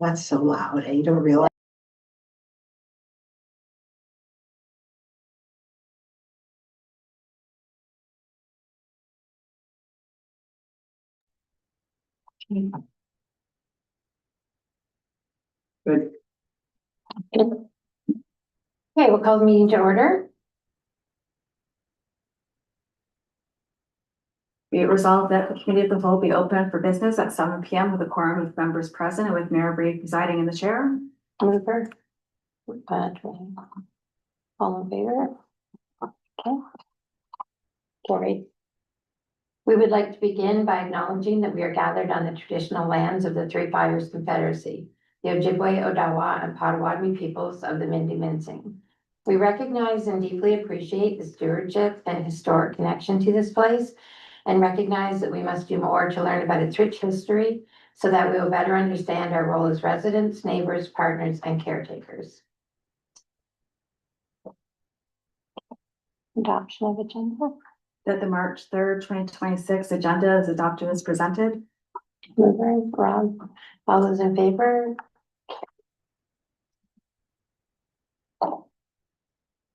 That's so loud, and you don't realize. Good. Okay, we'll call the meeting to order. Be it resolved that the committee of the whole be open for business at 7 PM with a quorum of members present and with Mayor Brady presiding in the chair. Mover. All in favor? Okay. Carried. We would like to begin by acknowledging that we are gathered on the traditional lands of the Three Fires Confederacy, the Ojibwe, Odawa, and Potawatomi peoples of the Mindy-Mincing. We recognize and deeply appreciate the stewardship and historic connection to this place, and recognize that we must do more to learn about its rich history so that we will better understand our role as residents, neighbors, partners, and caretakers. Adoption of agenda. That the March 3rd, 2026 agenda is adopted as presented. Mover, Rob, all those in favor?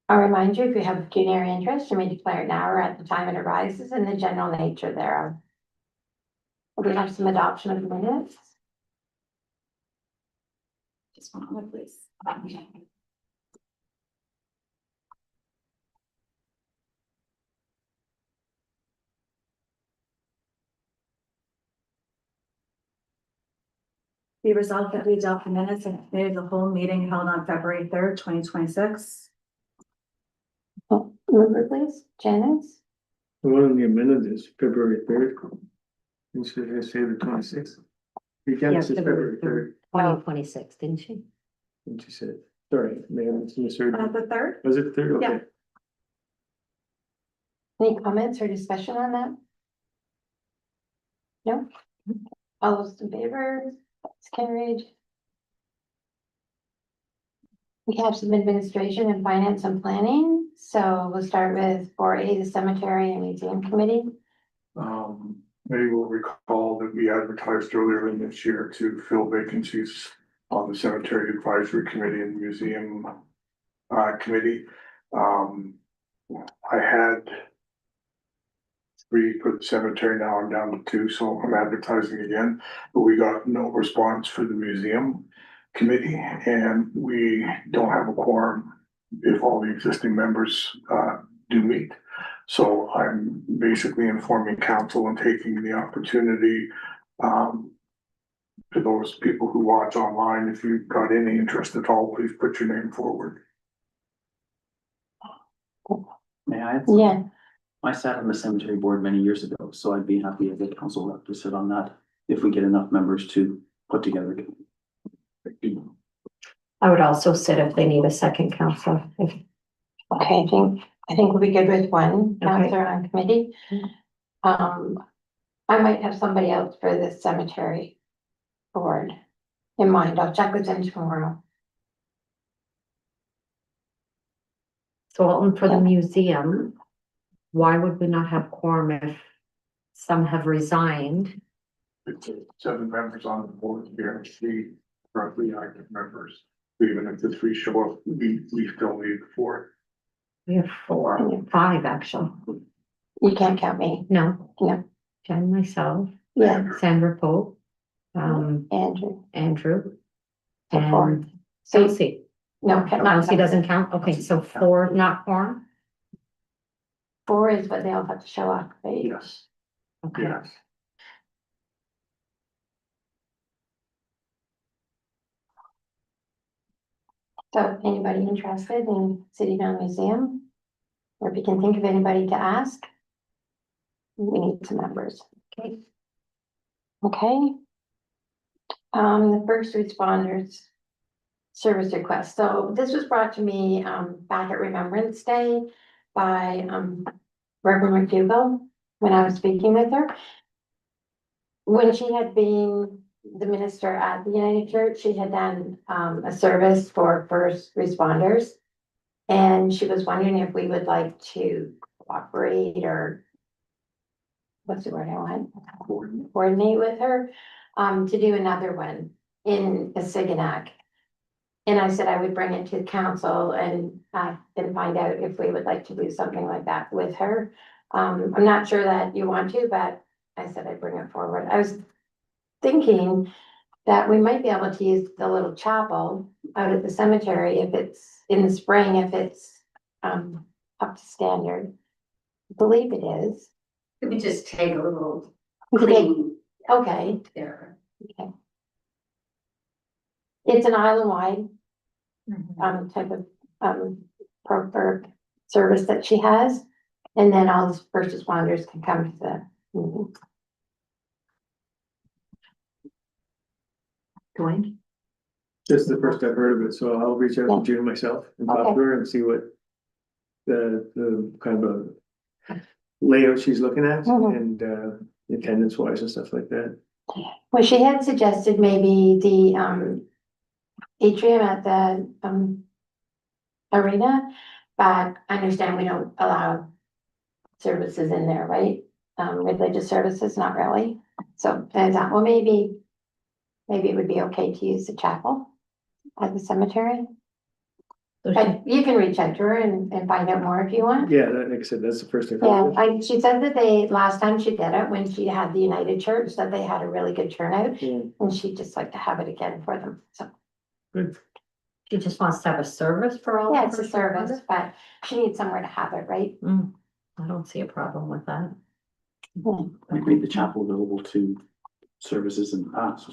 I'll remind you, if you have pecuniary interest, you may declare it now or at the time it arises in the general nature thereof. We have some adoption of minutes. Just one moment, please. Be resolved that we adopt the minutes of the committee of the whole meeting held on February 3rd, 2026. Mover, please, Janice. The one on the amendment is February 3rd. And should I say the 26th? You can say February 3rd, 2026, didn't she? and she said, sorry, ma'am, it's misheard. The 3rd? Was it 3rd? Yeah. Okay. Any comments or discussion on that? No? All those in favor? It's carried. We have some administration and finance and planning, so we'll start with 4A, the cemetery and museum committee. Maybe we'll recall that we advertised earlier in this year to fill vacancies on the cemetery advisory committee and museum committee. I had 3 for the cemetery, now I'm down to 2, so I'm advertising again, but we got no response for the museum committee, and we don't have a quorum if all the existing members do meet. So I'm basically informing council and taking the opportunity to those people who watch online, if you've got any interest at all, please put your name forward. May I? Yeah, I sat on the cemetery board many years ago, so I'd be happy as a council rep to sit on that if we get enough members to put together. I would also sit if they need a second council. okay, I think we'll be good with one Okay. counselor on committee. I might have somebody else for the cemetery board in mind. I'll check with them tomorrow. So Alton, for the museum, why would we not have quorum if some have resigned? It's 7 members on the board, we have 3 roughly active members. Even if the 3 show up, we still need 4. We have 4, 5 actually. You can't count me. No. No. Jen, myself, Yeah, Sandra Pope, Andrew. Andrew, So 4. and So, Elsie. no, Elsie doesn't count. Okay, so 4 not quorum. 4 is what they all have to show up, right? Yes, Okay. yes. So anybody interested in sitting on museum? Or if you can think of anybody to ask? We need some members. Okay. Okay. The first responders service request. So this was brought to me back at Remembrance Day by Reverend McDougall when I was speaking with her. When she had been the minister at the United Church, she had done a service for first responders. And she was wondering if we would like to cooperate or what's the word I want? Coordinate with her to do another one. in Siganac. And I said I would bring it to council and find out if we would like to do something like that with her. I'm not sure that you want to, but I said I'd bring it forward. I was thinking that we might be able to use the little chapel out at the cemetery if it's in the spring, if it's up to standard. I believe it is. Could we just take a little Okay, there? okay. It's an island-wide type of or service that she has. And then all the first responders can come to the meeting. Dwayne? This is the first I've heard of it, so I'll reach out Yeah. to June myself and talk Okay. to her and see what the kind of layout she's looking at Mhm. and attendance wise and stuff like that. Well, she had suggested maybe the atrium at the arena, but I understand we don't allow services in there, right? Religious services, not really. So I thought, well, maybe it would be okay to use the chapel at the cemetery. So But you can reach out to her and find out more if you want. Yeah, like I said, that's the first I've heard Yeah, of it. she said that last time she did it, when she had the United Church, that they had a really good turnout. Yeah, And she'd just like to have it again for them, so. good. She just wants to have a service for all? Yeah, the it's a first service, responders? but she needs somewhere to have it, right? I don't see a problem with that. We made the chapel available to services in the past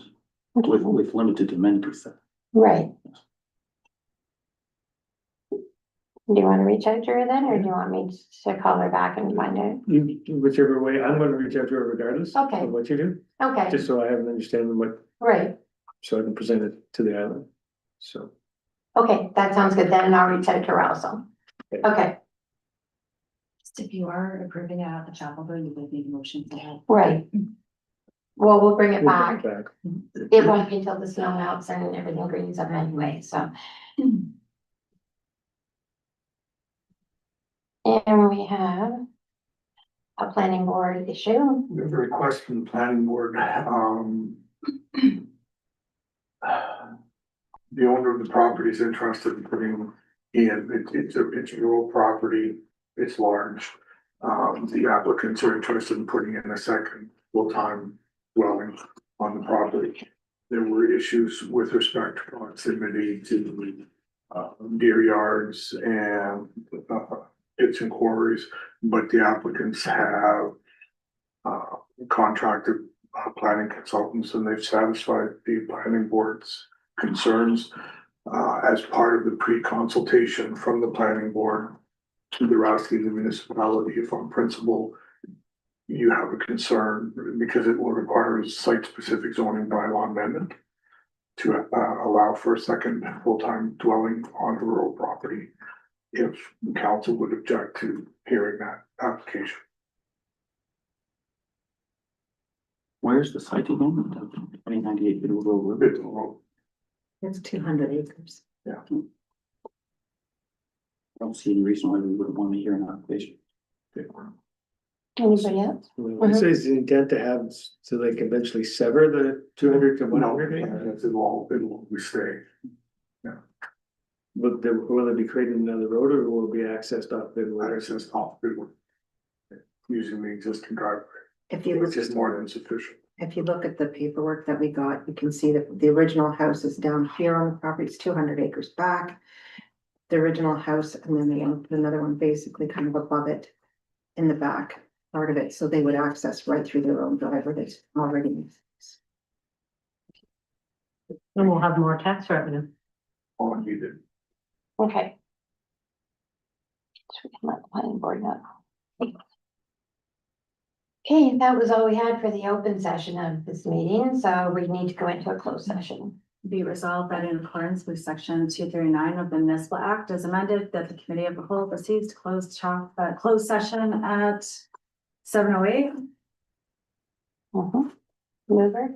with limited amenities. Right. Do you wanna reach out to her then, or do you want me to call her back and find out? Whichever way, I'm gonna reach out to her regardless Okay. of what you do, Okay, just so I have an understanding what, right, so I can present it to the island. So, okay, that sounds good then, and I'll reach out to her also. Okay, If you are approving it at the chapel, though, you would need a motion to have. right. Well, we'll bring it we'll back. bring it back. It won't be until the snow melts and everything greens up anyway, so. And we have a planning board issue. We have a request from the planning board, the owner of the property is interested in putting in, it's a rural property, it's large. The applicants are interested in putting in a second full-time dwelling on the property. There were issues with respect to proximity to deer yards and pits and quarries, but the applicants have contracted planning consultants and they've satisfied the planning board's concerns. As part of the pre-consultation from the planning board, they're asking the municipality if on principle you have a concern because it will require site-specific zoning bylaw amendment to allow for a second full-time dwelling on the rural property if the council would object to hearing that application. Where's the site again? 2098 Middle Road. Bit low. It's 200 acres. I don't see any reason why we wouldn't want to hear an application. Anybody else? Well, it says the intent to have, so they can eventually sever the 200 to one No, hundred. it'll stay. But will it be creating another road or will it be accessed off Bidwell? Access off Bidwell. Using the existing driveway, If you which look, is more than sufficient. if you look at the paperwork that we got, you can see that the original house is down here on the property, it's 200 acres back. The original house, and then they own another one basically kind of above it in the back part of it, so they would access right through their own driveway that's already. And we'll have more tax revenue. All needed. Okay. So we can let the planning board know. Okay, that was all we had for the open session of this meeting, so we need to go into a closed session. Be resolved that in accordance with section 239 of the Municipal Act as amended, that the committee of the whole proceeds to closed session at 7:08. Mover,